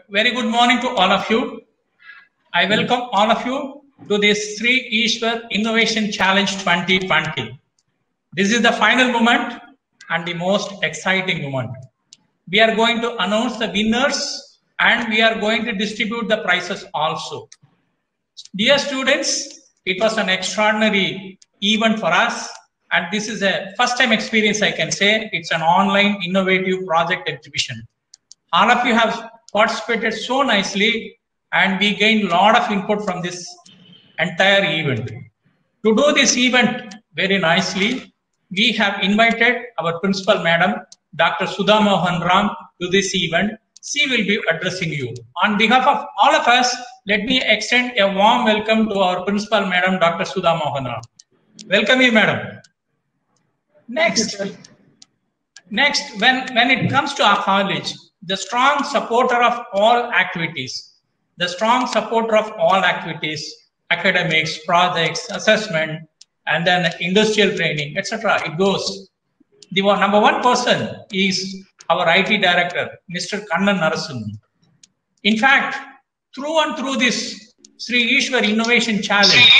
Very good morning to all of you. I welcome all of you to this Sri Ishwar Innovation Challenge 2020. This is the final moment and the most exciting moment. We are going to announce the winners and we are going to distribute the prizes also. Dear students, it was an extraordinary event for us, and this is a first time experience, I can say. It's an online innovative project exhibition. All of you have participated so nicely, and we gained a lot of input from this entire event. To do this event very nicely, we have invited our principal madam, Dr. Sudha Mohan Ram, to this event. She will be addressing you. On behalf of all of us, let me extend a warm welcome to our principal madam, Dr. Sudha Mohan Ram. Welcome you, madam. Next, when it comes to our college, the strong supporter of all activities, academics, projects, assessment, and then industrial training, etc. It goes. The number one person is our IT director, Mr. Kannan Narasimhan. In fact, through and through this Sri Ishwar Innovation Challenge,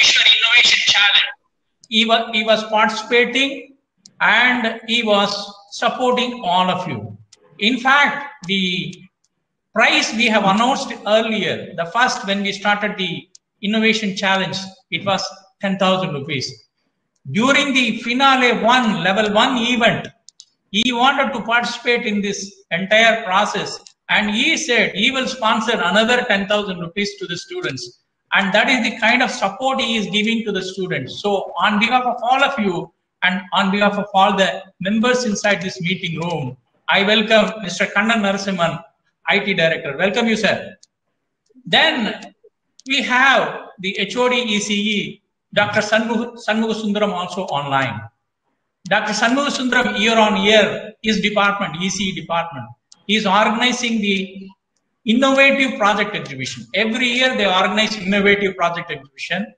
he was participating and he was supporting all of you. In fact, the prize we have announced earlier, the first when we started the Innovation Challenge, it was 10,000 rupees. During the finale level 1 event, he wanted to participate in this entire process, and he said he will sponsor another 10,000 rupees to the students. And that is the kind of support he is giving to the students. So on behalf of all of you and on behalf of all the members inside this meeting room, I welcome Mr. Kannan Narasimhan, IT Director. Welcome you, sir. Then we have the HOD ECE, Dr. Shanmuga Sundaram, also online. Dr. Shanmuga Sundaram, year on year, his department, ECE department, is organizing the innovative project exhibition. Every year they organize innovative project exhibition.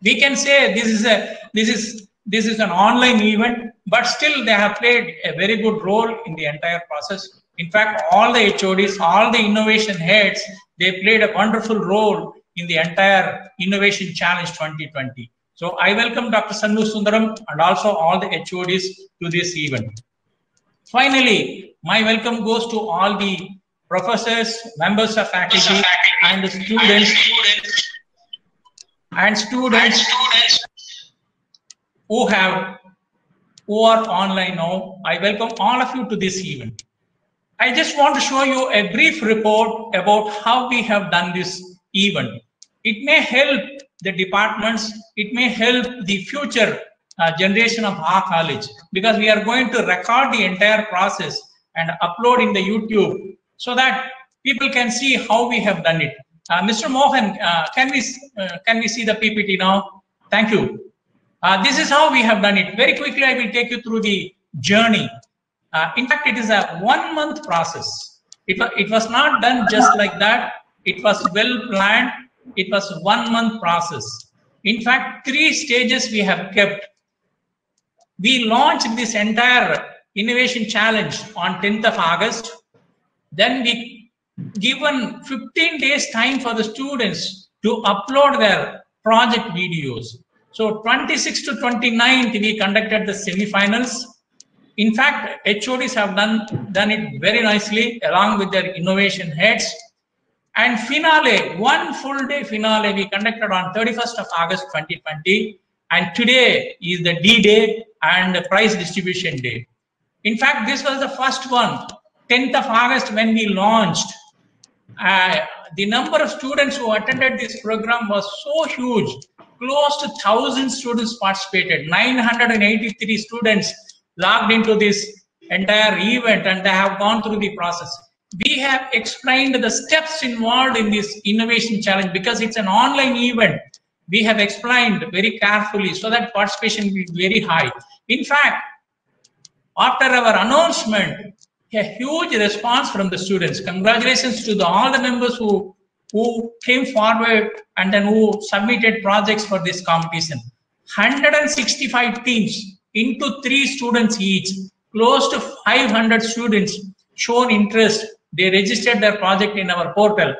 We can say this is an online event, but still they have played a very good role in the entire process. In fact, all the HODs, all the innovation heads, they played a wonderful role in the entire Innovation Challenge 2020. So I welcome Dr. Shanmuga Sundaram and also all the HODs to this event. Finally, my welcome goes to all the professors, members of faculty, and the students who are online now. I welcome all of you to this event. I just want to show you a brief report about how we have done this event. It may help the departments, it may help the future generation of our college, because we are going to record the entire process and upload in the YouTube so that people can see how we have done it. Mr. Mohan, can we see the PPT now? Thank you. This is how we have done it. Very quickly, I will take you through the journey. In fact, it is a 1 month process. It was not done just like that. It was well planned. It was a 1 month process. In fact, 3 stages we have kept. We launched this entire Innovation Challenge on 10th of August. Then we given 15 days time for the students to upload their project videos. So 26th to 29th, we conducted the semi-finals. In fact, HODs have done it very nicely along with their innovation heads. And finale, 1 full day finale, we conducted on 31st of August 2020. And today is the D-Day and the prize distribution day. In fact, this was the first one, 10th of August when we launched. The number of students who attended this program was so huge. Close to 1,000 students participated. 983 students logged into this entire event, and they have gone through the process. We have explained the steps involved in this Innovation Challenge because it's an online event. We have explained very carefully so that participation will be very high. In fact, after our announcement, a huge response from the students. Congratulations to all the members who came forward and then who submitted projects for this competition. 165 teams into 3 students each. Close to 500 students shown interest They registered their project in our portal.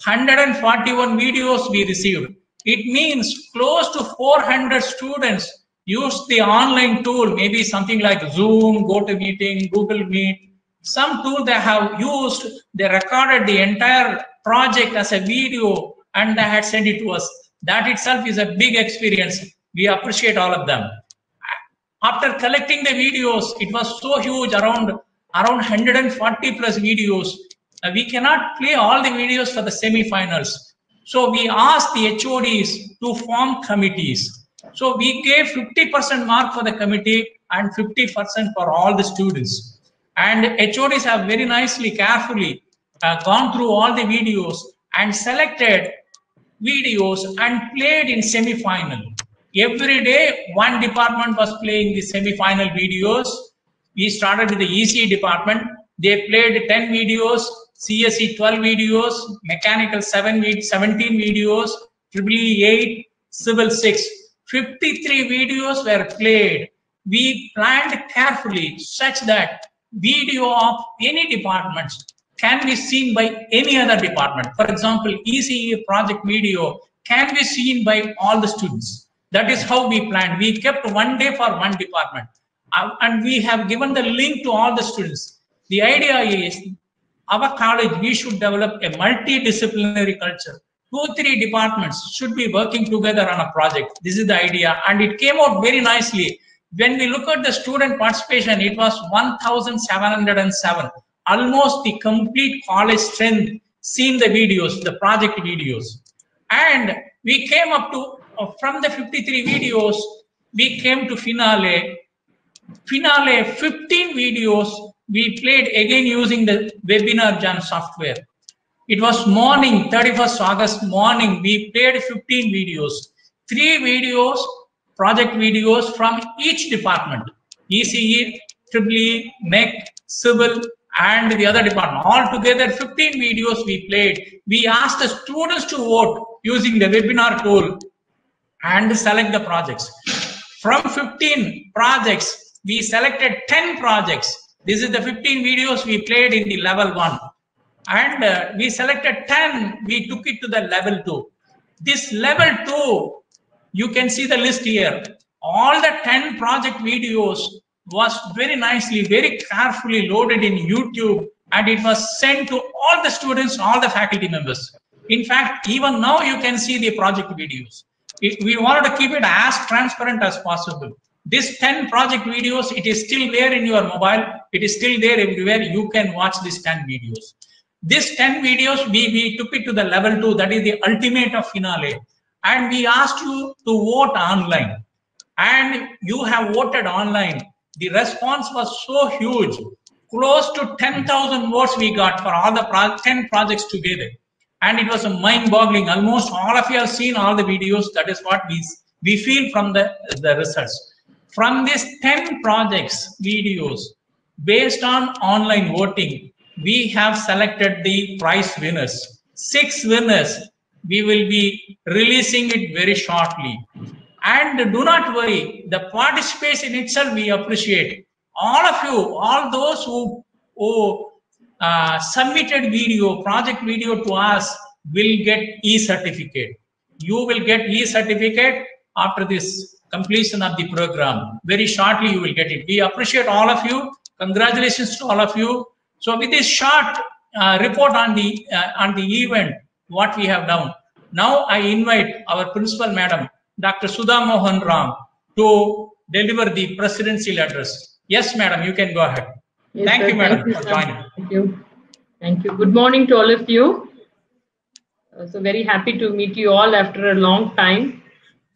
141 videos we received. It means close to 400 students used the online tool, maybe something like Zoom, GoToMeeting, Google Meet, some tool they have used. They recorded the entire project as a video and they had sent it to us. That itself is a big experience. We appreciate all of them. After collecting the videos, it was so huge, around 140 plus videos. We cannot play all the videos for the semi-finals. So we asked the HODs to form committees. So we gave 50% mark for the committee and 50% for all the students. And HODs have very nicely, carefully gone through all the videos and selected videos and played in semi-final. Every day, one department was playing the semi-final videos. We started with the ECE department. They played 10 videos, CSE 12 videos, Mechanical 17 videos, EEE 8, Civil 6. 53 videos were played. We planned carefully such that video of any departments can be seen by any other department. For example, ECE project video can be seen by all the students. That is how we planned. We kept one day for one department. And we have given the link to all the students. The idea is, our college, we should develop a multidisciplinary culture. 2-3 departments should be working together on a project. This is the idea. And it came out very nicely. When we look at the student participation, it was 1,707. Almost the complete college strength seen the videos, the project videos. And we came up to, from the 53 videos, we came to finale. Finale, 15 videos we played again using the Webinar Jam software. It was morning, 31st August morning, we played 15 videos. 3 videos, project videos from each department. ECE, EEE, MEC, Civil, and the other department. All together, 15 videos we played. We asked the students to vote using the webinar tool and select the projects. From 15 projects, we selected 10 projects. This is the 15 videos we played in the level 1. And we selected 10, we took it to the level 2. This level 2, you can see the list here. All the 10 project videos was very nicely, very carefully loaded in YouTube, and it was sent to all the students, all the faculty members. In fact, even now you can see the project videos. We wanted to keep it as transparent as possible. This 10 project videos, it is still there in your mobile. It is still there everywhere. You can watch these 10 videos. This 10 videos, we took it to the level 2, that is the ultimate of finale. And we asked you to vote online. And you have voted online. The response was so huge. Close to 10,000 votes we got for all the 10 projects together. And it was a mind-boggling. Almost all of you have seen all the videos. That is what we feel from the results. From these 10 projects, videos, based on online voting, we have selected the prize winners. 6 winners. We will be releasing it very shortly. And do not worry, the participation itself we appreciate. All of you, all those who submitted video, project video to us will get e-certificate. You will get e-certificate after this completion of the program. Very shortly you will get it. We appreciate all of you. Congratulations to all of you. So with this short report on the event, what we have done. Now I invite our principal madam, Dr. Sudha Mohan Ram, to deliver the presidential address. Yes, madam, you can go ahead. Yes, thank you, madam, for sir. joining. Thank you. Thank you. Good morning to all of you. So very happy to meet you all after a long time.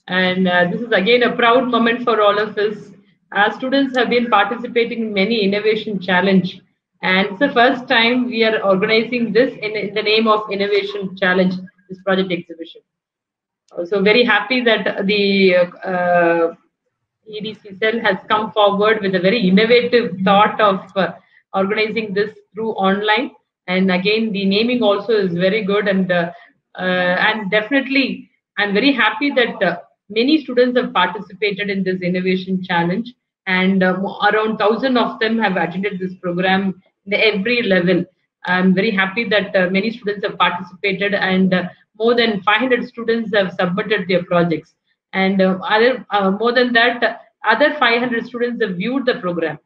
And this is again a proud moment for all of us. Our students have been participating in many innovation challenge. And it's the first time we are organizing this in the name of Innovation Challenge, this project exhibition. So very happy that the EDC cell has come forward with a very innovative thought of organizing this through online. And again, the naming also is very good. And definitely, I'm very happy that many students have participated in this innovation challenge. And around 1,000 of them have attended this program in every level. I'm very happy that many students have participated, and more than 500 students have submitted their projects. And more than that, other 500 students have viewed the program.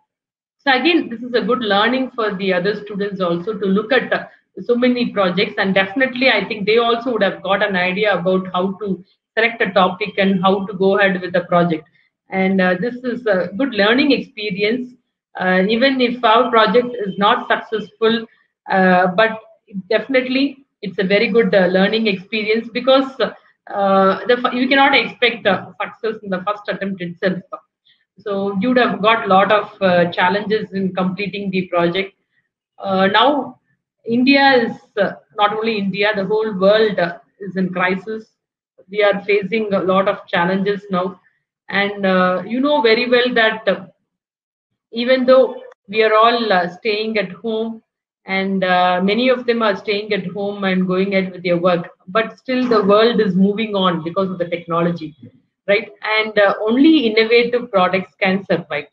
So again, this is a good learning for the other students also to look at so many projects, and definitely I think they also would have got an idea about how to select a topic and how to go ahead with the project. And this is a good learning experience, even if our project is not successful, but definitely it's a very good learning experience, because you cannot expect success in the first attempt itself. So you would have got a lot of challenges in completing the project. Now, India is not only India, the whole world is in crisis. We are facing a lot of challenges now. And you know very well that even though we are all staying at home, and many of them are staying at home and going ahead with their work, but still the world is moving on because of the technology, right? And only innovative products can survive.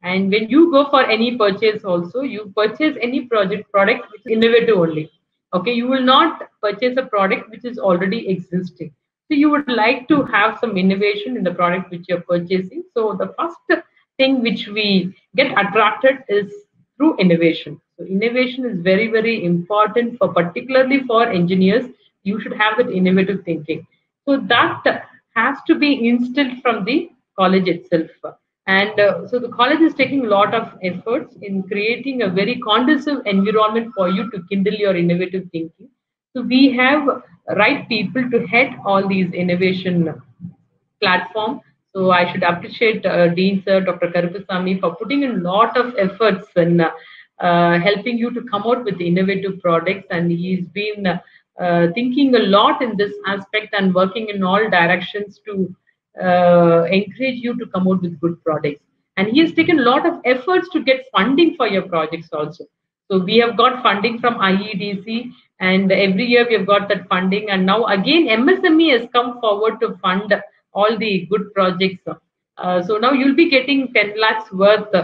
And when you go for any purchase also, you purchase any product which is innovative only. Okay, you will not purchase a product which is already existing. So you would like to have some innovation in the product which you're purchasing. So the first thing which we get attracted is through innovation. So innovation is very, very important for, particularly for engineers. You should have that innovative thinking. So that has to be instilled from the college itself. And so the college is taking a lot of efforts in creating a very conducive environment for you to kindle your innovative thinking. So we have right people to head all these innovation platform. So I should appreciate Dean Sir, Dr. Karupasamy, for putting in a lot of efforts in helping you to come out with innovative products. And he's been thinking a lot in this aspect and working in all directions to encourage you to come out with good products. And he has taken a lot of efforts to get funding for your projects also. So we have got funding from IEDC, and every year we have got that funding. And now again, MSME has come forward to fund all the good projects. So now you'll be getting 10 lakhs worth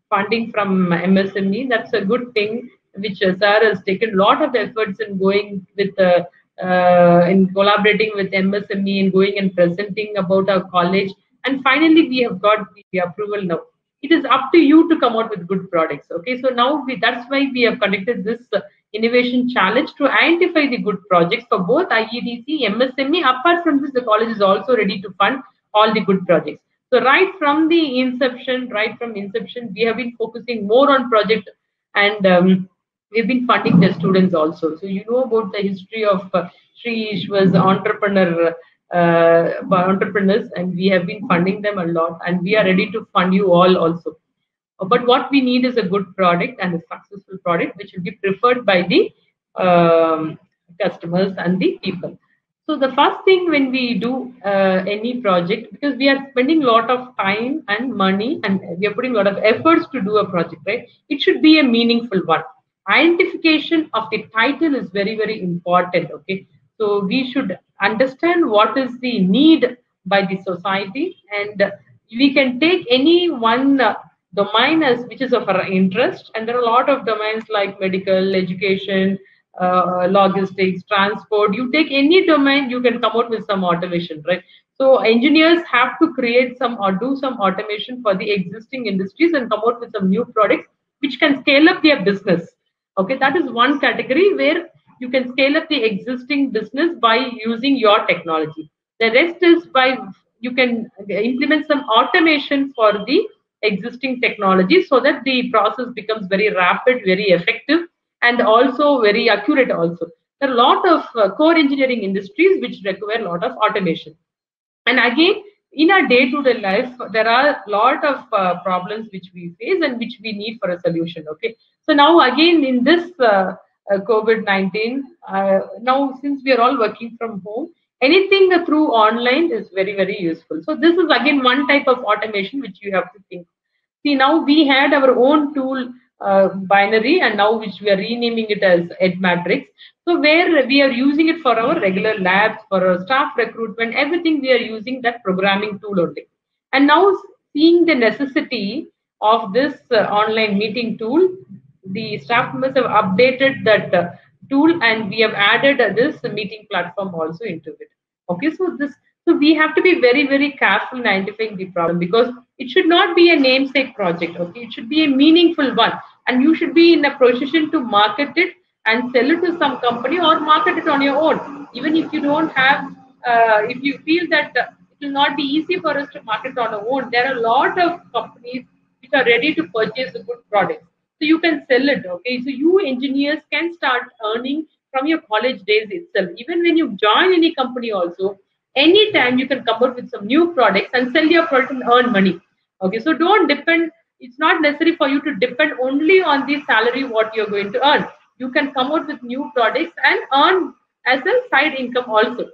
funding from MSME. That's a good thing, which Sir has taken a lot of efforts in going with in collaborating with MSME and going and presenting about our college. And finally, we have got the approval now. It is up to you to come out with good products. Okay, so now that's why we have conducted this innovation challenge to identify the good projects for both IEDC, MSME. Apart from this, the college is also ready to fund all the good projects. So right from inception, we have been focusing more on project, and we've been funding the students also. So you know about the history of Shri was entrepreneurs, and we have been funding them a lot, and we are ready to fund you all also. But what we need is a good product and a successful product which will be preferred by the customers and the people. So the first thing when we do any project, because we are spending a lot of time and money and we are putting a lot of efforts to do a project, right? It should be a meaningful one. Identification of the title is very, very important. Okay, so we should understand what is the need by the society, and we can take any one domain as which is of our interest, and there are a lot of domains like medical, education, logistics, transport. You take any domain, you can come out with some automation, right? So engineers have to create some or do some automation for the existing industries and come out with some new products which can scale up their business. Okay, that is one category where you can scale up the existing business by using your technology. The rest is by you can implement some automation for the existing technology so that the process becomes very rapid, very effective, and also very accurate also. There are a lot of core engineering industries which require a lot of automation. And again, in our day-to-day life, there are a lot of problems which we face and which we need for a solution. Okay, so now again in this COVID-19, now since we are all working from home, anything through online is very, very useful. So this is again one type of automation which you have to think. See, now we had our own tool binary, and now which we are renaming it as EdMatrix. So where we are using it for our regular labs, for our staff recruitment, everything we are using that programming tool only. And now seeing the necessity of this online meeting tool, the staff members have updated that tool, and we have added this meeting platform also into it. Okay, so we have to be very, very careful in identifying the problem, because it should not be a namesake project. Okay, it should be a meaningful one, and you should be in a position to market it and sell it to some company, or market it on your own. Even if you don't have, if you feel that it will not be easy for us to market on our own, there are a lot of companies which are ready to purchase a good product. So you can sell it. Okay, so you engineers can start earning from your college days itself. Even when you join any company also, anytime you can come up with some new products and sell your product and earn money. Okay, so don't depend. It's not necessary for you to depend only on the salary what you're going to earn. You can come out with new products and earn as a side income also.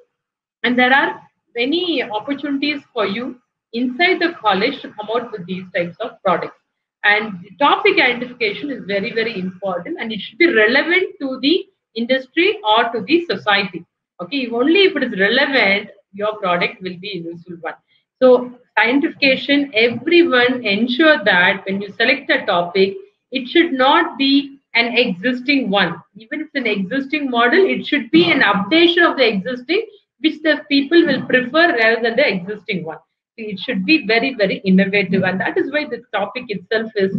And there are many opportunities for you inside the college to come out with these types of products. And the topic identification is very, very important, and it should be relevant to the industry or to the society. Okay, only if it is relevant, your product will be a useful one. So identification, everyone ensure that when you select a topic, it should not be an existing one. Even if it's an existing model, it should be an updation of the existing, which the people will prefer rather than the existing one. It should be very, very innovative, and that is why this topic itself is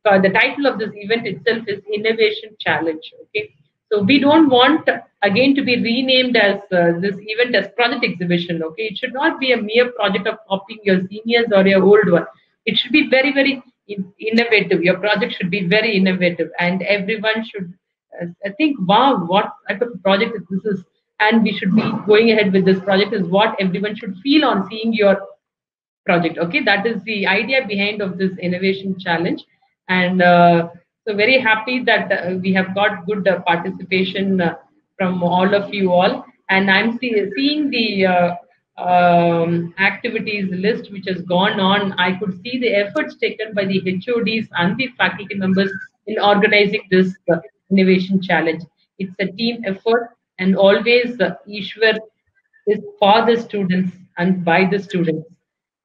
the title of this event itself is Innovation Challenge. Okay, so we don't want again to be renamed as this event as project exhibition. Okay, it should not be a mere project of copying your seniors or your old one. It should be very, very innovative. Your project should be very innovative, and everyone should think, wow, what type of project is this is, and we should be going ahead with this project is what everyone should feel on seeing your project. Okay, that is the idea behind of this innovation challenge. And so very happy that we have got good participation from all of you all, and I'm seeing the activities list which has gone on. I could see the efforts taken by the HODs and the faculty members in organizing this innovation challenge. It's a team effort, and always Ishwar is for the students and by the students.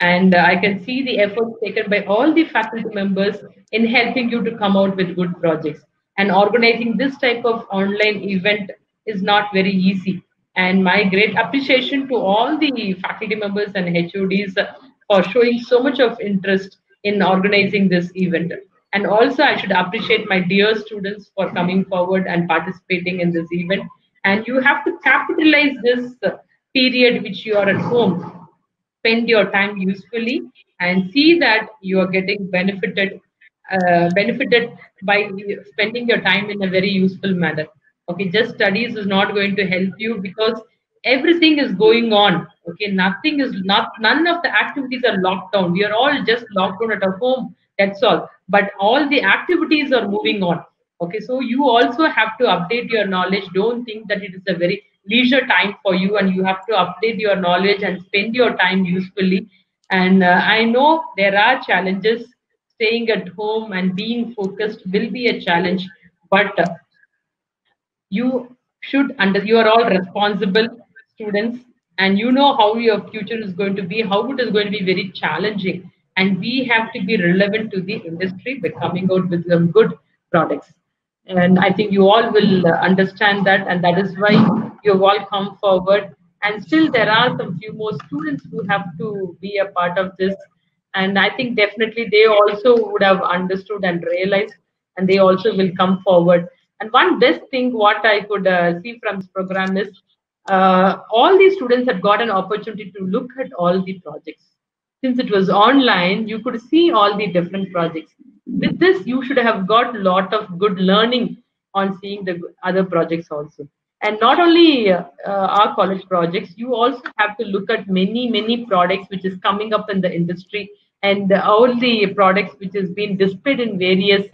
And I can see the efforts taken by all the faculty members in helping you to come out with good projects. And organizing this type of online event is not very easy. And my great appreciation to all the faculty members and HODs for showing so much of interest in organizing this event. And also, I should appreciate my dear students for coming forward and participating in this event. And you have to capitalize this period which you are at home. Spend your time usefully and see that you are getting benefited by spending your time in a very useful manner. Okay, just studies is not going to help you, because everything is going on. Okay, none of the activities are locked down. We are all just locked down at our home, that's all, but all the activities are moving on. Okay, so you also have to update your knowledge. Don't think that it is a very leisure time for you, and you have to update your knowledge and spend your time usefully. And I know there are challenges. Staying at home and being focused will be a challenge, but you you are all responsible students, and you know how your future is going to be, how it is going to be very challenging, and we have to be relevant to the industry by coming out with some good products. And I think you all will understand that, and that is why you've all come forward. And still there are some few more students who have to be a part of this, and I think definitely they also would have understood and realized, and they also will come forward. And one best thing what I could see from this program is all these students had got an opportunity to look at all the projects. Since it was online, you could see all the different projects. With this, you should have got a lot of good learning on seeing the other projects also. And not only our college projects, you also have to look at many products which is coming up in the industry, and all the products which has been displayed in various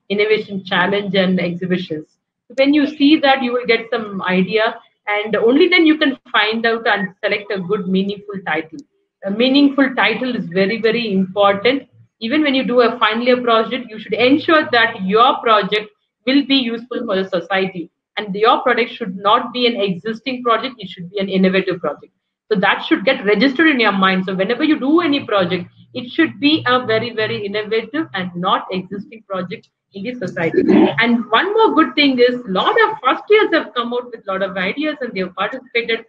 innovation challenge and exhibitions. When you see that, you will get some idea, and only then you can find out and select a good meaningful title. A meaningful title is very, very important. Even when you do a final year project, you should ensure that your project will be useful for the society, and your product should not be an existing project, it should be an innovative project. So that should get registered in your mind. So whenever you do any project, it should be a very, very innovative and not existing project in the society. And one more good thing is a lot of first years have come out with a lot of ideas and they have participated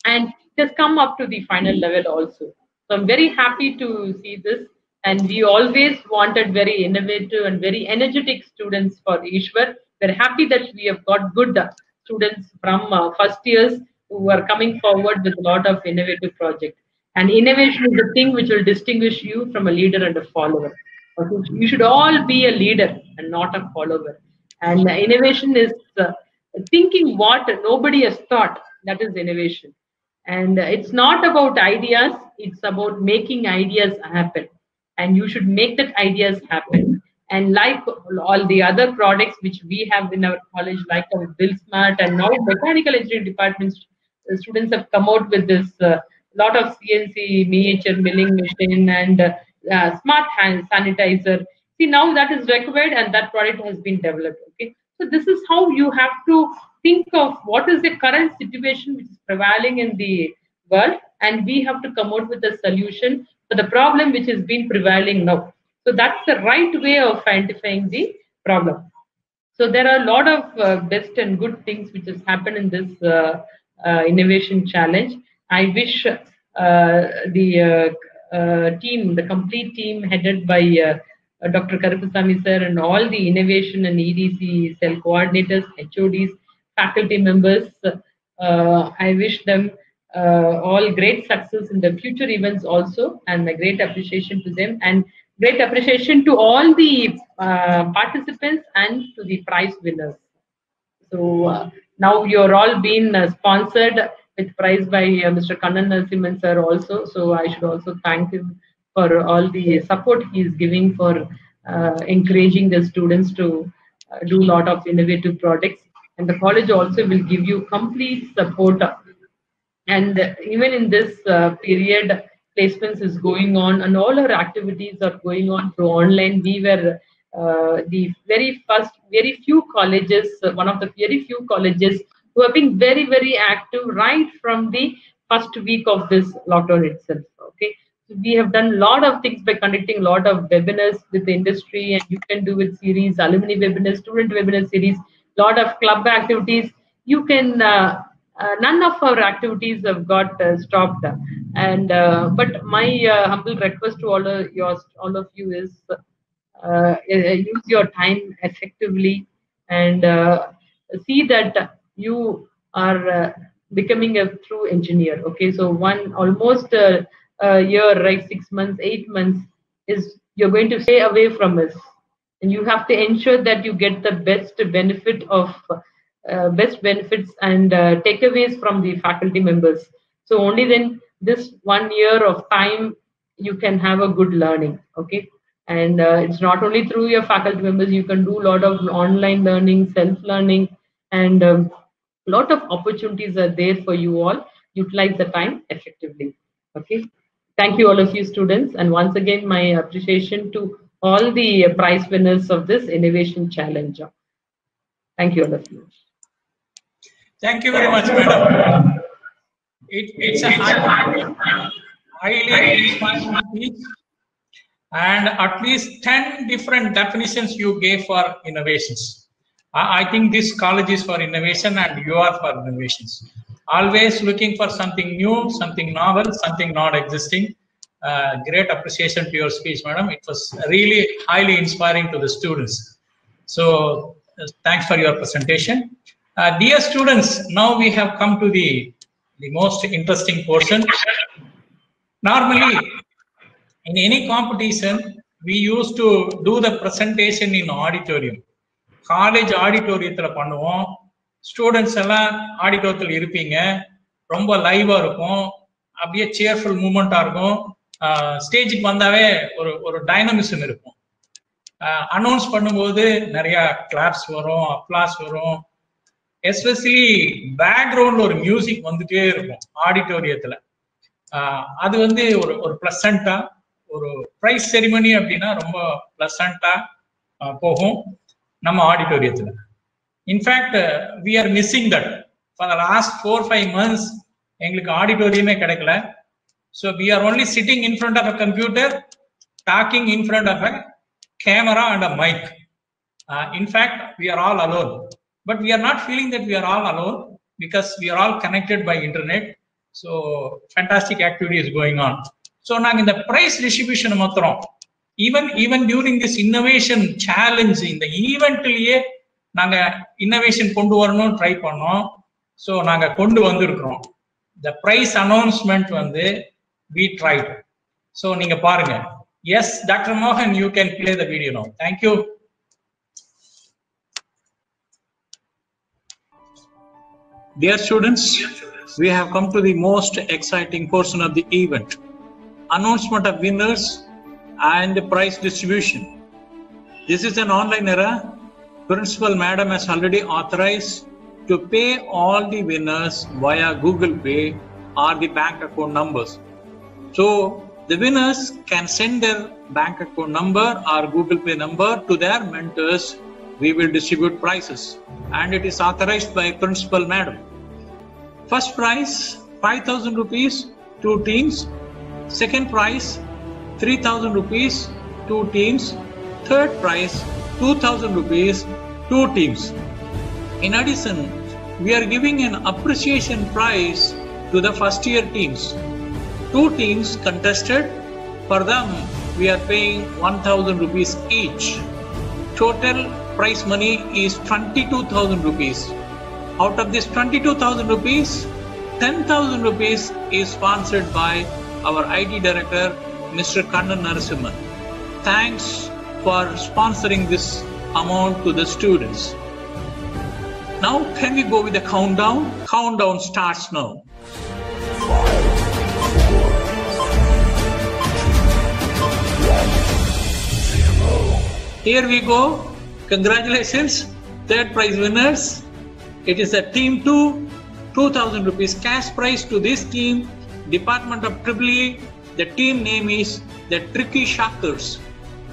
and it has come up to the final level also. So I'm very happy to see this. And we always wanted very innovative and very energetic students for Ishwar. We're happy that we have got good students from first years who are coming forward with a lot of innovative projects. And innovation is the thing which will distinguish you from a leader and a follower. You should all be a leader and not a follower. And innovation is thinking what nobody has thought. That is innovation. And it's not about ideas, it's about making ideas happen. And you should make that ideas happen. And like all the other products which we have in our college, like our BuildSmart and now mechanical engineering departments, the students have come out with this lot of CNC miniature milling machine and smart hand sanitizer. See, now that is required and that product has been developed. Okay, so this is how you have to think of what is the current situation which is prevailing in the world, and we have to come out with a solution for the problem which has been prevailing now. So that's the right way of identifying the problem. So there are a lot of best and good things which has happened in this innovation challenge. I wish the team, the complete team headed by Dr. Karupasamy sir and all the innovation and EDC cell coordinators, HODs, faculty members, I wish them all great success in the future events also, and a great appreciation to them, and great appreciation to all the participants and to the prize winners. So now you're all been sponsored with prize by Mr. Kannan Narasimhan sir also. So I should also thank him for all the support he is giving for encouraging the students to do a lot of innovative projects. And the college also will give you complete support. And even in this period, placements is going on and all our activities are going on through online. We were the very few colleges, one of the very few colleges who have been very, very active right from the first week of this lockdown itself. Okay, so we have done a lot of things by conducting a lot of webinars with the industry, and you can do with series, alumni webinars, student webinar series, lot of club activities. You can none of our activities have got stopped, and but my humble request to all of you is use your time effectively and see that you are becoming a true engineer. Okay, so almost a year, right, 6 months, 8 months is you're going to stay away from us, and you have to ensure that you get the best benefits and takeaways from the faculty members. So only then this 1 year of time you can have a good learning. Okay, and it's not only through your faculty members, you can do a lot of online learning, self-learning, and a lot of opportunities are there for you all. Utilize the time effectively. Okay, thank you all of you students, and once again my appreciation to all the prize winners of this innovation challenge. Thank you all of you. Thank you very much, madam. It's a highly inspiring speech, and at least 10 different definitions you gave for innovations. I think this college is for innovation and you are for innovations. Always looking for something new, something novel, something not existing. Great appreciation to your speech, madam. It was really highly inspiring to the students. So thanks for your presentation. Dear students, now we have come to the most interesting portion. Normally, in any competition, we used to do the presentation in auditorium. College auditoriumல பண்ணுவோம். Students எல்லாம் ஆடிட்டோரியத்தில் இருப்பீங்க. ரொம்ப லைவா இருக்கும். அப்படியே cheerful மூமெண்டா இருக்கும். ஸ்டேஜுக்கு வந்தாவே ஒரு டைனமிசம் இருக்கும். அனௌன்ஸ் பண்ணும்போது நிறைய கிளாப்ஸ் வரும், அப்ளாஸ் வரும். எஸ்பெஷலி பேக்ரவுண்ட்ல ஒரு மியூசிக் வந்துட்டே இருக்கும் ஆடிட்டோரியத்துல. அது வந்து ஒரு பிளசண்டா, ஒரு பிரைஸ் செரிமனி அப்படின்னா ரொம்ப பிளசண்டா போகும் நம்ம ஆடிட்டோரியத்துல. In fact we are missing that for the last 4-5 months. எங்களுக்கு ஆடிட்டோரியமே கிடைக்கல. So we are only sitting in front of a computer, talking in front of a camera and a mic. In fact, we are all alone. But we are not feeling that we are all alone because we are all connected by internet. So fantastic activity is going on. So now in the prize distribution matram, even during this innovation challenge in the event liye naanga innovation kondu varanum try pannom. So naanga kondu vandirukrom. The prize announcement vande we tried. So neenga paarenga. Yes, Dr. Mohan, you can play the video now. Thank you. Dear students, we have come to the most exciting portion of the event. Announcement of winners and prize distribution. This is an online era. Principal Madam has already authorized to pay all the winners via Google Pay or the bank account numbers. So the winners can send their bank account number or Google Pay number to their mentors. We will distribute prizes and it is authorized by Principal Madam. First prize 5,000 rupees, 2 teams. Second prize 3,000 rupees, 2 teams. Third prize 2,000 rupees, 2 teams. In addition, we are giving an appreciation prize to the first year teams. 2 teams contested. For them, we are paying 1,000 rupees each. Total prize money is 22,000 rupees. Out of this 22,000 rupees, 10,000 rupees is sponsored by our IT director, Mr. Kannan Narasimhan. Thanks for sponsoring this amount to the students. Now, can we go with the countdown? Countdown starts now. 5, 4, 3, 2, 1, 0. Here we go. Congratulations, third prize winners. It is a team 2, 2,000 rupees cash prize to this team. Department of EEE. The team name is the Tricky Shockers.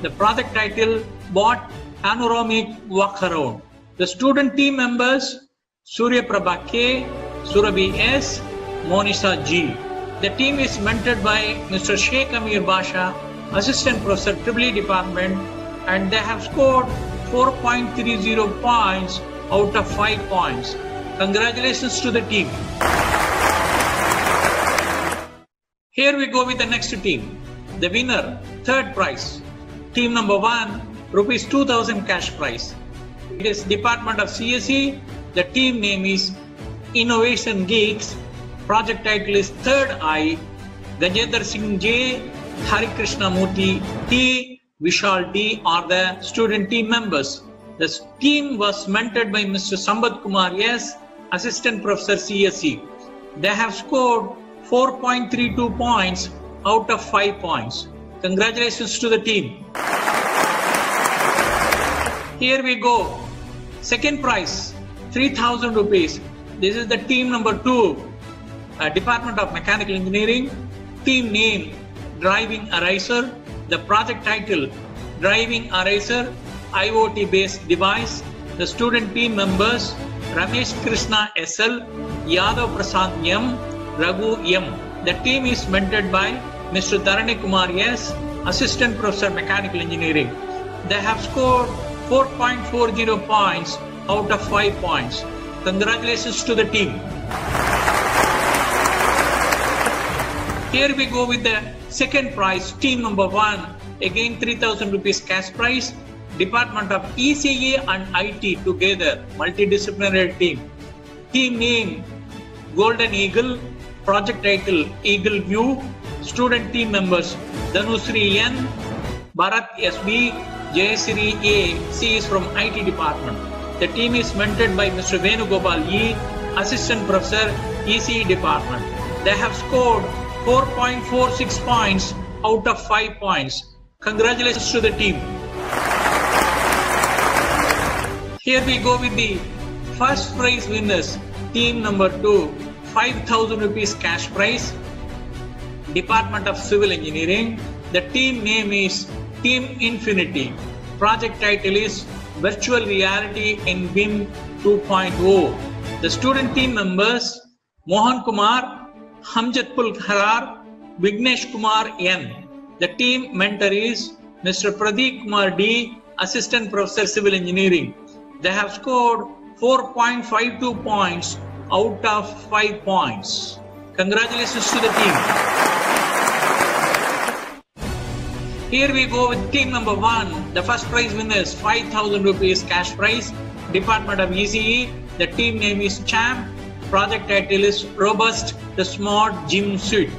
The project title, Bot Panoramic Walkaround. The student team members, Surya Prabha K, Surabhi S, Monisha G. The team is mentored by Mr. Sheikh Amir Basha, Assistant Professor EEE Department, and they have scored 4.30 points out of 5 points. Congratulations to the team. Here we go with the next team. The winner, third prize. Team number 1, rupees 2,000 cash prize. It is Department of CSE. The team name is Innovation Geeks. Project title is Third Eye. Gajendra Singh J, Hari Krishna Murthy T, Vishal D are the student team members. The team was mentored by Mr. Sambat Kumar S, Assistant Professor CSE. They have scored 4.32 points out of 5 points. Congratulations to the team. Here we go. Second prize, 3,000 rupees. This is the team number 2, Department of Mechanical Engineering. Team name, Driving Eraser. The project title, Driving Eraser, IoT-based device. The student team members, Ramesh Krishna SL, Yadav Prasad M, Raghu M. The team is mentored by Mr. Dharani Kumar S, Assistant Professor Mechanical Engineering. They have scored 4.40 points out of 5 points. Congratulations to the team. Here we go with the second prize, team number 1. Again 3,000 rupees cash prize. Department of ECE and IT together, multidisciplinary team. Team name, Golden Eagle. Project title, Eagle View. Student team members, Dhanusri N, Bharat SB, Jayasri A. She is from IT department. The team is mentored by Mr. Venugopal E, Assistant Professor, ECE department. They have scored 4.46 points out of 5 points. Congratulations to the team. Here we go with the first prize winners. Team number 2, 5,000 rupees cash prize. Department of Civil Engineering. The team name is Team Infinity. Project title is Virtual Reality in BIM 2.0. The student team members, Mohan Kumar, Hamjatpul Harar, Vignesh Kumar N. The team mentor is Mr. Pradeep Kumar D, Assistant Professor Civil Engineering. They have scored 4.52 points out of 5 points. Congratulations to the team. Here we go with team number 1. The first prize winner is 5,000 rupees cash prize. Department of ECE. The team name is Champ. Project title is Robust, the Smart Gym Suite.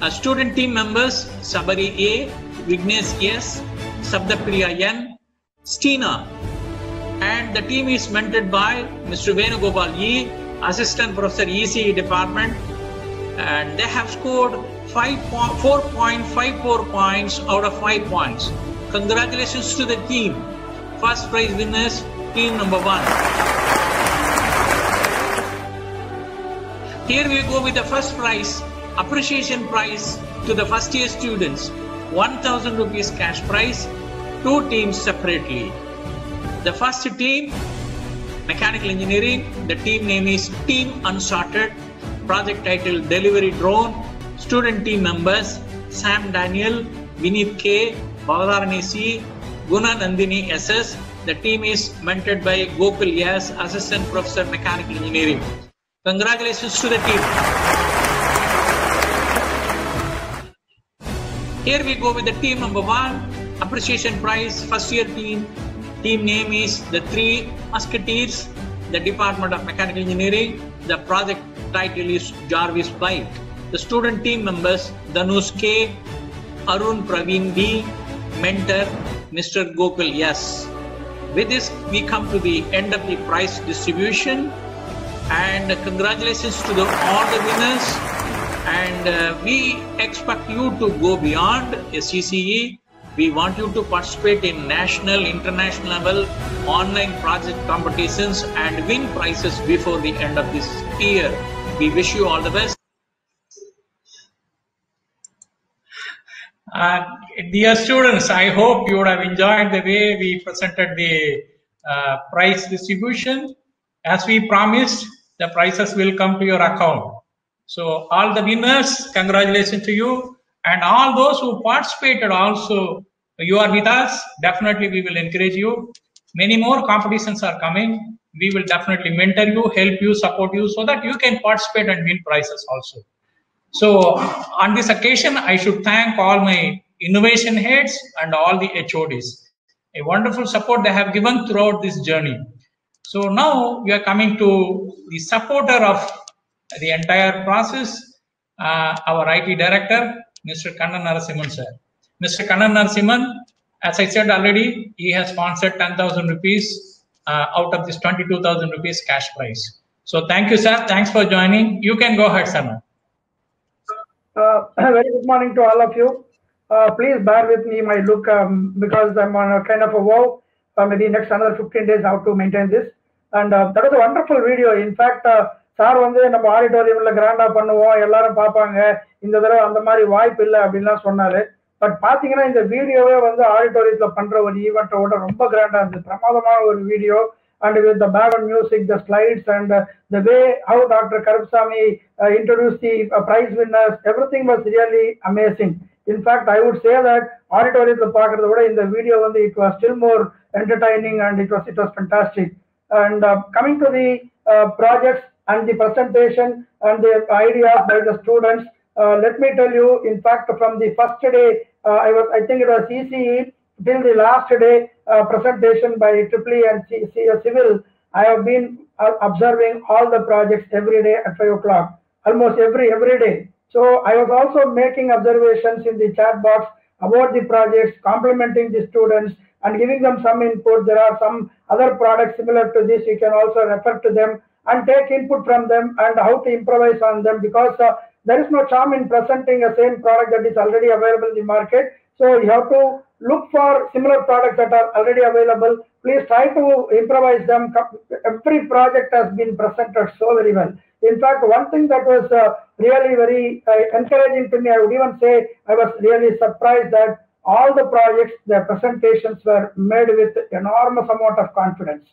Student team members Sabari A, Vignesh S, Sabdapriya N, Stina. And the team is mentored by Mr. Venugopal E, Assistant Professor ECE Department. And they have scored 4.54 points out of 5 points. Congratulations to the team. First prize winners, team number 1. Here we go with the first prize, appreciation prize to the first year students, 1,000 rupees cash prize, 2 teams separately. The first team, Mechanical Engineering, the team name is Team Uncharted, project title Delivery Drone, student team members Sam Daniel, Vineet K, Bavadarani C, Guna Nandini SS. The team is mentored by Gokul S, Assistant Professor Mechanical Engineering. Congratulations to the team. Here we go with the team number 1, appreciation prize, first year team. Team name is the Three Musketeers, the Department of Mechanical Engineering. The project title is Jarvis Bike. The student team members Dhanush K, Arun Praveen D, mentor Mr. Gokul S. With this, we come to the end of the prize distribution. And congratulations to all the winners. And we expect you to go beyond SCCE. We want you to participate in national, international level online project competitions and win prizes before the end of this year. We wish you all the best. Dear students, I hope you would have enjoyed the way we presented the prize distribution. As we promised, the prizes will come to your account. So all the winners, congratulations to you. And all those who participated also, you are with us. Definitely we will encourage you. Many more competitions are coming. We will definitely mentor you, help you, support you so that you can participate and win prizes also. So on this occasion, I should thank all my innovation heads and all the HODs. A wonderful support they have given throughout this journey. So now we are coming to the supporter of the entire process, our IT director, Mr. Kannan Narasimhan sir. Mr. Kannan Narasimhan, as I said already, he has sponsored 10,000 rupees out of this 22,000 rupees cash prize. So thank you, sir. Thanks for joining. You can go ahead, sir. Very good morning to all of you. Please bear with me my look because I'm on a kind of a vow. Maybe next another 15 days how to maintain this. And that was a wonderful video. In fact, sir வந்து நம்ம ஆடிட்டோரியம்ல கிராண்டா பண்ணுவோம், எல்லாரும் பார்ப்பாங்க, இந்த தடவை அந்த மாதிரி வாய்ப்பு இல்லை அப்படின்லாம் சொன்னாரு. பட் பாத்தீங்கன்னா இந்த வீடியோவே வந்து ஆடிட்டோரியத்துல பண்ற ஒரு ஈவெண்ட்டோட ரொம்ப கிராண்டா இருந்தது. பிரமாதமான ஒரு video. And with the background music, the slides, and the way how Dr. Karupsamy introduced the prize winners, everything was really amazing. In fact, I would say that auditorium in the video, it was still more entertaining and it was fantastic. And coming to the projects and the presentation and the ideas by the students, let me tell you, in fact, from the first day, I think it was ECE, till the last day presentation by EEE and Civil, I have been observing all the projects every day at 5 o'clock, almost every day. So I was also making observations in the chat box about the projects, complimenting the students and giving them some input. There are some other products similar to this. You can also refer to them and take input from them and how to improvise on them, because there is no charm in presenting a same product that is already available in the market. So you have to look for similar products that are already available. Please try to improvise them. Every project has been presented so very well. In fact, one thing that was really very encouraging to me, I would even say I was really surprised that all the projects, their presentations were made with enormous amount of confidence.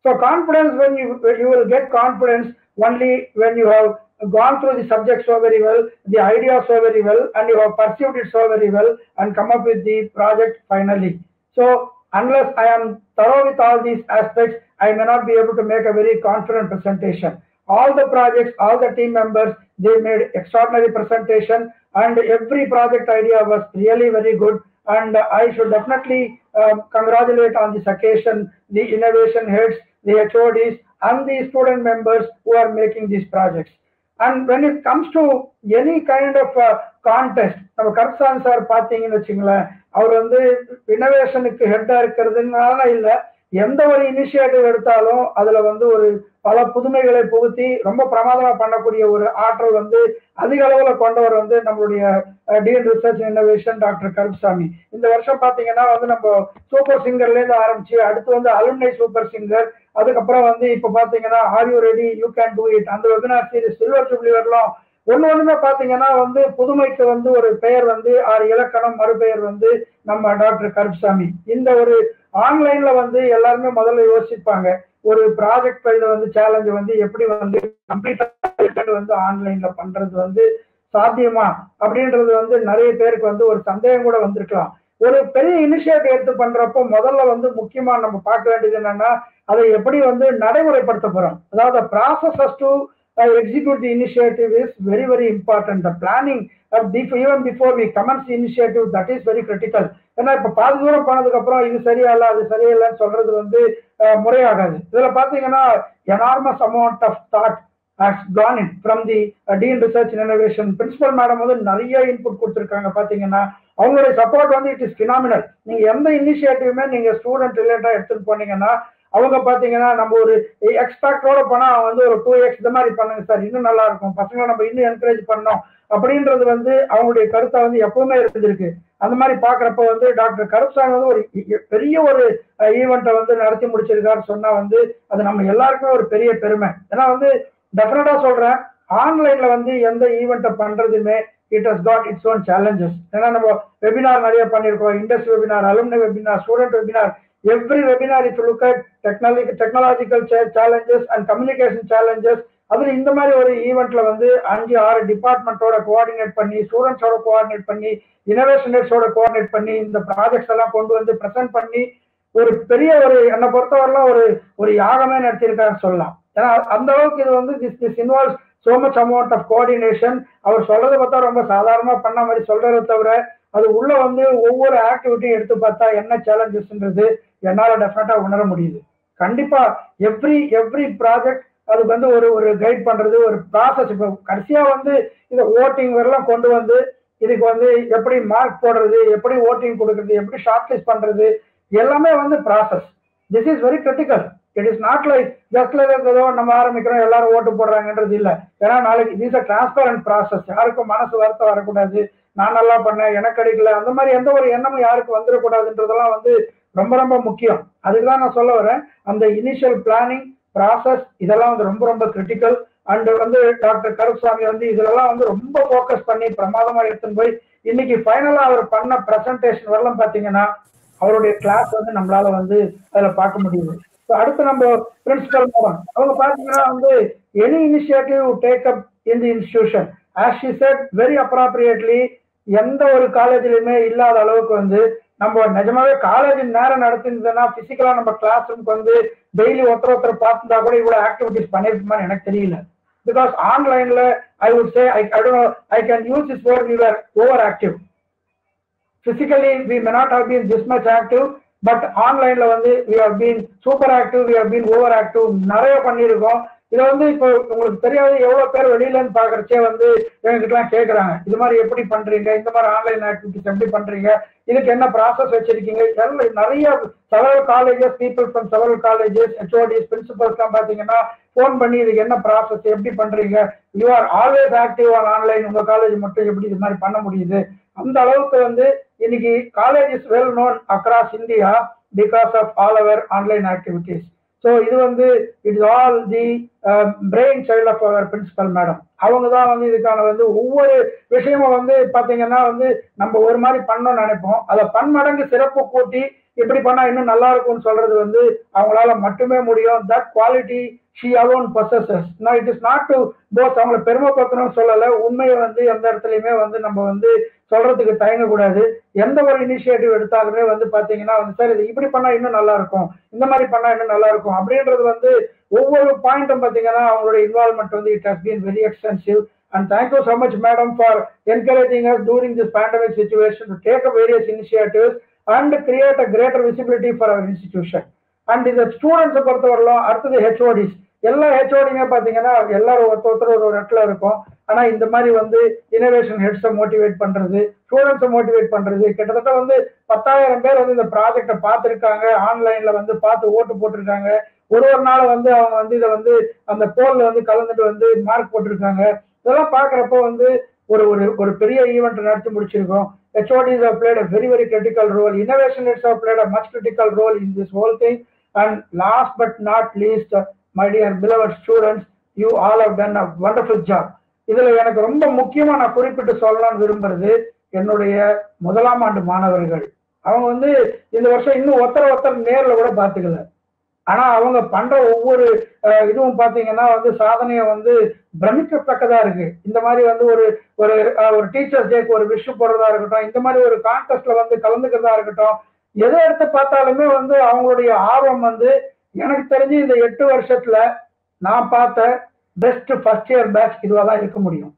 So confidence, when you will get confidence only when you have gone through the subject so very well, the idea so very well, and you have pursued it so very well and come up with the project finally. So unless I am thorough with all these aspects, I may not be able to make a very confident presentation. All the projects, all the team members, they made extraordinary presentation, and every project idea was really very good. And I should definitely congratulate on this occasion the innovation heads, the HODs, and the student members who are making these projects. And when it comes to any kind of contest, நம்ம Karupsamy sir பார்த்தீங்கன்னு வச்சுங்களேன், அவர் வந்து இனோவேஷனுக்கு ஹெட்டா இருக்கிறதுனால இல்லை, எந்த ஒரு initiative எடுத்தாலும் அதுல வந்து ஒரு பல புதுமைகளை புகுத்தி ரொம்ப பிரமாதமா பண்ணக்கூடிய ஒரு ஆற்றல் வந்து அதிக அளவுல கொண்டவர் வந்து நம்மளுடைய dean research innovation doctor Karuppasamy. இந்த வருஷம் பாத்தீங்கன்னா வந்து நம்ம சூப்பர் சிங்கர்ல இருந்து ஆரம்பிச்சு அடுத்து வந்து அலுமினை சூப்பர் சிங்கர், அதுக்கப்புறம் வந்து இப்ப பாத்தீங்கன்னா are you ready you can do it, அந்த வெபினார் சீரிஸ் சில்வர் ஜூப்ளி வரலாம். ஒண்ணுமே பாத்தீங்கன்னா வந்து புதுமைக்கு வந்து ஒரு பெயர் வந்து ஆறு இலக்கணம் மறுபெயர் வந்து நம்ம டாக்டர் கருப்சாமி. இந்த ஒரு ஆன்லைன்ல வந்து எல்லாருமே முதல்ல யோசிப்பாங்க, ஒரு ப்ராஜெக்ட் இதை வந்து சேலஞ்சு வந்து எப்படி வந்து கம்ப்ளீட்டா வந்து ஆன்லைன்ல பண்றது வந்து சாத்தியமா அப்படின்றது வந்து நிறைய பேருக்கு வந்து ஒரு சந்தேகம் கூட வந்திருக்கலாம். ஒரு பெரிய இனிஷியேட்டிவ் எடுத்து பண்றப்போ முதல்ல வந்து முக்கியமா நம்ம பார்க்க வேண்டியது என்னன்னா, அதை எப்படி வந்து நடைமுறைப்படுத்த போறோம். அதாவது process to execute the initiative is very, very important. The planning, even before we commence the initiative, that is very critical. ஏன்னா இப்ப பாதி தூரம் போனதுக்கு அப்புறம் இது சரியா இல்ல அது சரியா இல்லைன்னு சொல்றது வந்து முறையாகாது. இதுல பாத்தீங்கன்னா enormous amount of thought has gone in from the Dean Research and Innovation. Principal madam வந்து நிறைய இன்புட் கொடுத்துருக்காங்க. பாத்தீங்கன்னா அவங்களுடைய சப்போர்ட் வந்து இட் இஸ் பினாமினல். நீங்க எந்த இனிஷியேட்டிவுமே நீங்க ஸ்டூடெண்ட் ரிலேட்டடா எடுத்துட்டு போனீங்கன்னா அவங்க பாத்தீங்கன்னா நம்ம ஒரு எக்ஸ்பெக்டோட போனா வந்து ஒரு 2x இந்த மாதிரி பண்ணுங்க சார் இன்னும் நல்லா இருக்கும், பசங்களை நம்ம இன்னும் என்கரேஜ் பண்ணோம் அப்படின்றது வந்து அவங்களுடைய கருத்தை வந்து எப்பவுமே இருந்திருக்கு. அந்த மாதிரி பாக்குறப்ப வந்து டாக்டர் கருப்சாமி வந்து ஒரு பெரிய ஒரு ஈவெண்ட்டை வந்து நடத்தி முடிச்சிருக்காரு சொன்னா வந்து அது நம்ம எல்லாருக்குமே ஒரு பெரிய பெருமை. ஏன்னா வந்து டெஃபினட்டா சொல்றேன், ஆன்லைன்ல வந்து எந்த ஈவெண்ட்டை பண்றதுமே it has got its own challenges. ஏன்னா நம்ம வெபினார் நிறைய பண்ணியிருக்கோம், industry webinar, alumni webinar, student webinar. Every webinar, if you look at technological challenges and communication challenges, அதுல இந்த மாதிரி ஒரு ஈவெண்ட்ல வந்து 5-6 டிபார்ட்மெண்டோட கோஆர்டினேட் பண்ணி, ஸ்டூடெண்ட்ஸோட கோஆர்டினேட் பண்ணி, இனோவேஷனர்ஸோட கோஆர்டினேட் பண்ணி இந்த ப்ராஜெக்ட்ஸ் எல்லாம் கொண்டு வந்து பிரசன்ட் பண்ணி ஒரு பெரிய ஒரு என்னை பொறுத்தவரைலாம் ஒரு யாகமே நடத்தியிருக்காரு சொல்லலாம். ஏன்னா அந்த அளவுக்கு இது வந்து this involves so much amount of coordination. அவர் சொல்றதை பார்த்தா ரொம்ப சாதாரணமா பண்ண மாதிரி சொல்றதை தவிர அது உள்ள வந்து ஒவ்வொரு ஆக்டிவிட்டியும் எடுத்து பார்த்தா என்ன சேலஞ்சஸ்ன்றது என்னால டெஃபினட்டா உணர முடியுது. கண்டிப்பா எவ்ரி ப்ராஜெக்ட் அதுக்கு வந்து ஒரு கைட் பண்றது ஒரு ப்ராசஸ். இப்போ கடைசியா வந்து இதை ஓட்டிங் வரலாம் கொண்டு வந்து இதுக்கு வந்து எப்படி மார்க் போடுறது, எப்படி ஓட்டிங் கொடுக்கறது, எப்படி ஷார்ட் லிஸ்ட் பண்றது, எல்லாமே வந்து process. This is very critical. It is not like just like ஏதோ நம்ம ஆரம்பிக்கிறோம் எல்லாரும் ஓட்டு போடுறாங்கன்றது இல்லை. ஏன்னா நாளைக்கு it is a transparent process. யாருக்கும் மனசு வருத்தம் வரக்கூடாது, நான் நல்லா பண்ணேன் எனக்கு கிடைக்கல அந்த மாதிரி எந்த ஒரு எண்ணமும் யாருக்கு வந்துடக்கூடாதுன்றதெல்லாம் வந்து ரொம்ப ரொம்ப முக்கியம். அதுக்குதான் நான் சொல்ல வரேன், அந்த இனிஷியல் பிளானிங் ப்ராசஸ் இதெல்லாம் வந்து ரொம்ப ரொம்ப கிரிட்டிக்கல். அண்ட் வந்து டாக்டர் கருப்சாமி வந்து இதெல்லாம் வந்து ரொம்ப ஃபோக்கஸ் பண்ணி பிரமாதமா எடுத்துன்னு போய் இன்னைக்கு ஃபைனலா அவர் பண்ண பிரசன்டேஷன் வரலாம் பாத்தீங்கன்னா அவருடைய கிளாஸ் வந்து நம்மளால வந்து அதுல பார்க்க முடியுது. அடுத்து நம்ம பிரின்சிபல் மேடம் அவங்க பாத்தீங்கன்னா வந்து any initiative take up in the institution as she said very appropriately எந்த ஒரு காலேஜ்லயுமே இல்லாத அளவுக்கு வந்து நம்ம நிஜமாவே காலேஜ் நேரம் நடத்திருந்ததுன்னா பிசிக்கலா நம்ம கிளாஸ் ரூம்க்கு வந்து டெய்லி ஒருத்தர் பார்த்துட்டா கூட இவ்வளவு ஆக்டிவிட்டிஸ் பண்ணிருக்குமான்னு எனக்கு தெரியல. பிகாஸ் ஆன்லைன்ல I would say I can use this word we are over active. Physically we may not have been this much active, but ஆன்லைன்ல வந்து we have been super active, we have been over active நிறைய பண்ணியிருக்கோம். இதை வந்து இப்போ உங்களுக்கு தெரியாது எவ்வளவு பேர் வெளியிலன்னு பாக்குறச்சே வந்து எங்ககிட்டலாம் கேட்கறாங்க, இது மாதிரி எப்படி பண்றீங்க, இந்த மாதிரி ஆன்லைன் ஆக்டிவிட்டிஸ் எப்படி பண்றீங்க, இதுக்கு என்ன ப்ராசஸ் வச்சிருக்கீங்க. நிறைய several colleges people from several colleges HODs principles எல்லாம் பாத்தீங்கன்னா போன் பண்ணி இதுக்கு என்ன ப்ராசஸ் எப்படி பண்றீங்க, you are always active on online, உங்க காலேஜ் மட்டும் எப்படி இது மாதிரி பண்ண முடியுது. அந்த அளவுக்கு வந்து இன்னைக்கு college is well known across India because of all our online activities. So இது வந்து it's all the brain child of our principal madam. அவங்க தான் வந்து இதுக்கான வந்து ஒவ்வொரு விஷயமும் வந்து பாத்தீங்கன்னா வந்து நம்ம ஒரு மாதிரி பண்ணணும்னு நினைப்போம், அதை பன்மடங்கு சிறப்பு கூட்டி இப்படி பண்ணா இன்னும் நல்லா இருக்கும்னு சொல்றது வந்து அவங்களால மட்டுமே முடியும். That quality she alone possesses. Now it is not to both அவங்களை பெருமைப்படுத்தணும்னு சொல்லல, உண்மையை வந்து எந்த இடத்துலையுமே வந்து நம்ம வந்து சொல்றதுக்கு தயங்க கூடாது. எந்த ஒரு இனிஷியேட்டிவ் எடுத்தாலுமே வந்து பாத்தீங்கன்னா வந்து சார் இது இப்படி பண்ணா இன்னும் நல்லா இருக்கும், இந்த மாதிரி பண்ணா இன்னும் நல்லா இருக்கும் அப்படின்றது வந்து ஒவ்வொரு பாயிண்ட்டும் பாத்தீங்கன்னா அவங்களோட இன்வால்மெண்ட் வந்து it has been very extensive. And thank you so much, madam, for encouraging us during this pandemic situation to take up various initiatives and create a greater visibility for our institution. And இந்த ஸ்டூடெண்ட்ஸை பொறுத்தவரையிலும் அடுத்தது HODs, எல்லா HODமே பார்த்தீங்கன்னா எல்லாரும் ஒருத்தர் ஒரு இடத்துல இருக்கும். ஆனால் இந்த மாதிரி வந்து இனோவேஷன் ஹெட்ஸை மோட்டிவேட் பண்ணுறது, ஸ்டூடெண்ட்ஸை மோட்டிவேட் பண்ணுறது, கிட்டத்தட்ட வந்து 10,000 பேர் வந்து இந்த ப்ராஜெக்டை பார்த்துருக்காங்க, ஆன்லைனில் வந்து பார்த்து ஓட்டு போட்டிருக்காங்க. ஒரு நாள் வந்து அவங்க வந்து இதை வந்து அந்த போலில் வந்து கலந்துட்டு வந்து மார்க் போட்டிருக்காங்க. இதெல்லாம் பார்க்குறப்போ வந்து ஒரு பெரிய ஈவெண்ட் நடத்தி முடிச்சிருக்கோம். HODs have played a very, very critical role. Innovation heads have played a much critical role in this whole thing. And last but not least, my dear beloved students, you all have done a wonderful job. இதுல எனக்கு ரொம்ப முக்கியமா நான் குறிப்பிட்டு சொல்லலாம்னு விரும்புறது என்னுடைய முதலாம் ஆண்டு மாணவர்கள். அவங்க வந்து இந்த வருஷம் இன்னும் ஒருத்தர் நேர்ல கூட பார்த்துக்கல. ஆனா அவங்க பண்ற ஒவ்வொரு இதுவும் பாத்தீங்கன்னா வந்து சாதனையை வந்து பிரமிக்கத்தக்கதா இருக்கு. இந்த மாதிரி வந்து ஒரு டீச்சர்ஸ் டேக்கு ஒரு விஷ் போடுறதா இருக்கட்டும், இந்த மாதிரி ஒரு கான்டெஸ்ட்ல வந்து கலந்துக்கிறதா இருக்கட்டும், எதை எடுத்து பார்த்தாலுமே வந்து அவங்களுடைய ஆர்வம் வந்து எனக்கு தெரிஞ்சு இந்த 8 வருஷத்துல நான் பார்த்த பெஸ்ட் ஃபர்ஸ்ட் இயர் பேட்ச் இதுவாக தான் இருக்க முடியும்.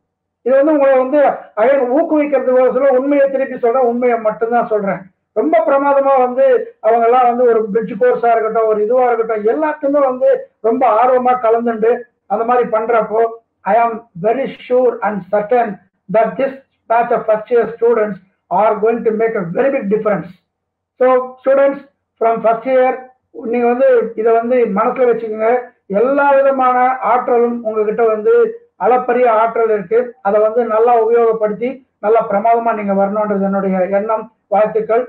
இது வந்து உங்களை வந்து ஊக்குவிக்கிறதுக்கு உண்மையை திருப்பி சொல்றேன், உண்மையை மட்டும்தான் சொல்றேன். ரொம்ப பிரமாதமா வந்து அவங்க எல்லாம் வந்து ஒரு பிரிட்ஜ் கோர்ஸா இருக்கட்டும், ஒரு இதுவா இருக்கட்டும், எல்லாத்துக்குமே வந்து ரொம்ப ஆர்வமா கலந்துண்டு அந்த மாதிரி பண்றப்போ I am very sure and certain that this batch of first year students are going to make a very big difference. So students from first year நீங்க வந்து இதை வந்து மனசுல வச்சுக்கோங்க. எல்லா விதமான ஆற்றலும் உங்ககிட்ட வந்து அளப்பரிய ஆற்றல் இருக்கு. அதை வந்து நல்லா உபயோகப்படுத்தி நல்லா பிரமாதமா நீங்க வரணுன்றது என்னுடைய எண்ணம், வாழ்த்துக்கள்.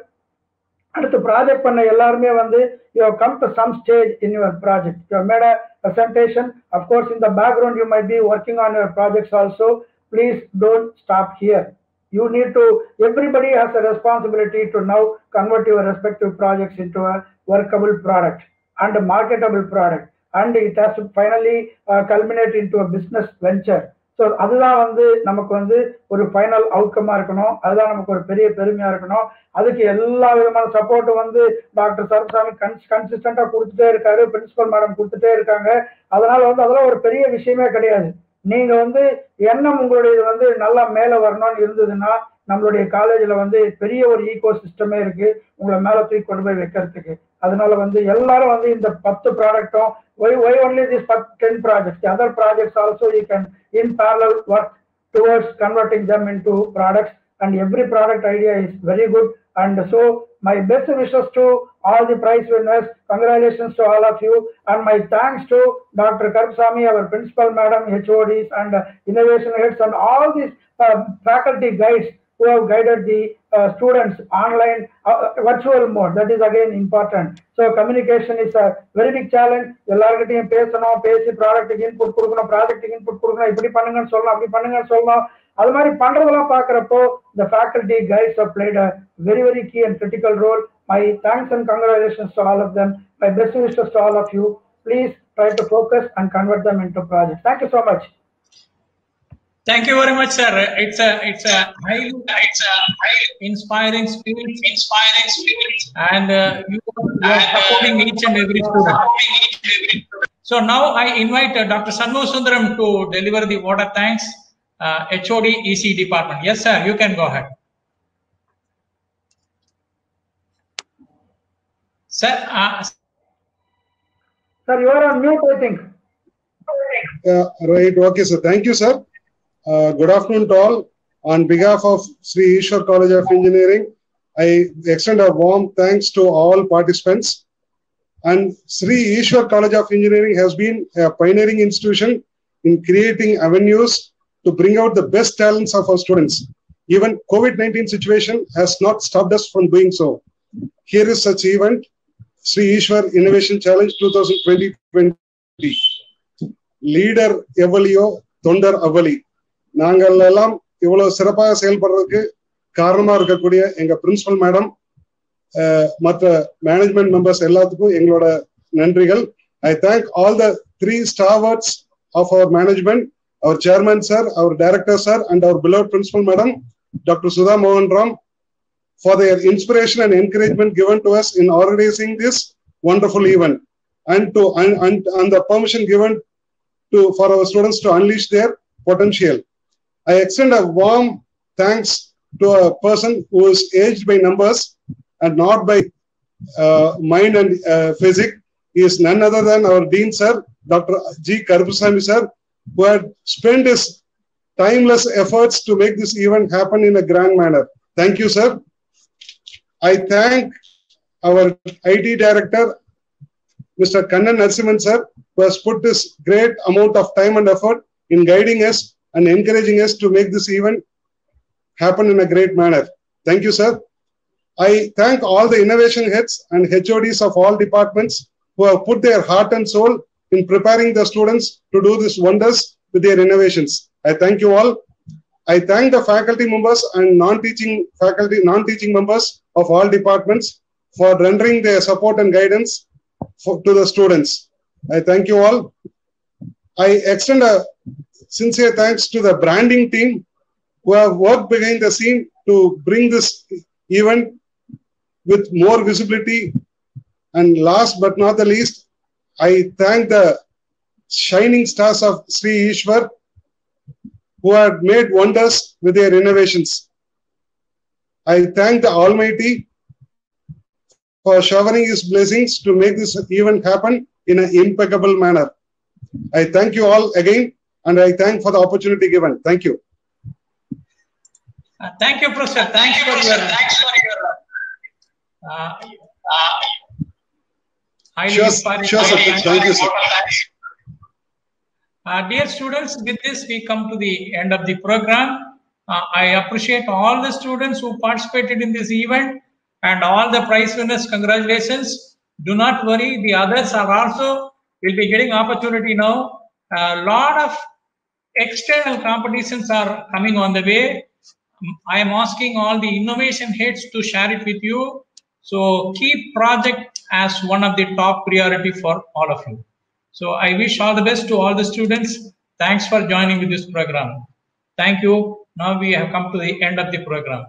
அடுத்து ப்ராஜெக்ட் பண்ண எல்லாருமே வந்து you have come to some stage in your project. You have made a presentation. Of course, in the background you might be working on your projects also. Please don't stop here. You need to, everybody has a responsibility to now convert your respective projects into a workable product and a marketable product, and it has to finally culminate into a business venture. So அதுதான் வந்து நமக்கு வந்து ஒரு final அவுட்கமா இருக்கணும். அதுதான் நமக்கு ஒரு பெரிய பெருமையா இருக்கணும். அதுக்கு எல்லா விதமான சப்போர்ட்டும் வந்து டாக்டர் சர்வசாமி கன்சிஸ்டண்டா கொடுத்துட்டே இருக்காரு, பிரின்சிபல் மேடம் கொடுத்துட்டே இருக்காங்க. அதனால வந்து அதெல்லாம் ஒரு பெரிய விஷயமே கிடையாது. நீங்க வந்து எண்ணம் உங்களுடைய வந்து நல்லா மேல வரணும்னு இருந்ததுன்னா நம்மளுடைய காலேஜ்ல வந்து பெரிய ஒரு ஈகோ சிஸ்டமே இருக்கு உங்களை மேல தூக்கி கொண்டு போய் வைக்கிறதுக்கு. அதனால வந்து எல்லாரும் வந்து இந்த 10 ப்ராடக்டும் why only these 10 projects? The other projects also you can in parallel work towards converting them into products, and every product idea is very good. And so my best wishes to all the prize winners. Congratulations to all of you, and my thanks to Dr. Karpsamy, our principal madam, HODs and innovation heads, and all these faculty guides who have guided the students online virtual mode. That is again important. So communication is a very big challenge. எல்லார்கிட்டயும் பேசணும், பேசி ப்ராடக்ட்டுக்கு input கொடுக்கணும், ப்ராஜெக்ட்டுக்கு input கொடுக்கணும், இப்படி பண்ணுங்கன்னு சொல்லலாம், அப்படி பண்ணுங்கன்னு சொல்லலாம். அது மாதிரி பண்றதெல்லாம் பார்க்குறப்போ the faculty guides have played a very, very key and critical role. My thanks and congratulations to all of them. My best wishes to all of you. Please try to focus and convert them into projects. Thank you so much. Thank you very much, sir. It's a highly inspiring spirit, and you are supporting each and every student. So now I invite Dr. Sanmu Sundaram to deliver the vote of thanks, HOD EC department. Yes, sir. You can go ahead, sir. Sir, you are on mute, I think. Right. Okay, sir. Thank you, sir. Good afternoon to all. On behalf of Sri Ishwar College of Engineering, I extend a warm thanks to all participants. And Sri Ishwar College of Engineering has been a pioneering institution in creating avenues to bring out the best talents of our students. Even COVID-19 situation has not stopped us from doing so. Here is such event, Sri Ishwar Innovation Challenge 2020. Leader Evalio, Thondar Avali. நாங்கள் எல்லாம் இவ்வளவு சிறப்பாக செயல்படுறதுக்கு காரணமா இருக்கக்கூடிய எங்க principal madam, மற்ற management members எல்லாத்துக்கும் எங்களோட நன்றிகள். I thank all the three stalwarts of our management, our chairman sir, our director sir, and our beloved principal madam, Dr. Sudha Mohan Ram, for their inspiration and encouragement given to us in organizing this wonderful event, and the permission given for our students to unleash their potential. I extend a warm thanks to a person who is aged by numbers and not by mind and physics. He is none other than our Dean sir, Dr. G. Karupasamy sir, who had spent his timeless efforts to make this event happen in a grand manner. Thank you, sir. I thank our IT director, Mr. Kannan Narasimhan sir, who has put this great amount of time and effort in guiding us and encouraging us to make this event happen in a great manner. Thank you, sir. I thank all the innovation heads and HODs of all departments who have put their heart and soul in preparing the students to do these wonders with their innovations. I thank you all. I thank the faculty members and non-teaching members of all departments for rendering their support and guidance to the students. I thank you all. I extend a sincere thanks to the branding team who have worked behind the scene to bring this event with more visibility. And last but not the least, I thank the shining stars of Sri Ishwar who had made wonders with their innovations. I thank the Almighty for showering His blessings to make this event happen in an impeccable manner. I thank you all again, and I thank for the opportunity given. Thank you. Thank you, Professor. Thanks for your highly inspiring. Sure, sir. Thank you, sir. Dear students, with this we come to the end of the program. I appreciate all the students who participated in this event and all the prize winners. Congratulations. Do not worry, the others are also will be getting opportunity now. A lot of external competitions are coming on the way. I am asking all the innovation heads to share it with you. So keep project as one of the top priority for all of you. So I wish all the best to all the students. Thanks for joining with this program. Thank you. Now we have come to the end of the program.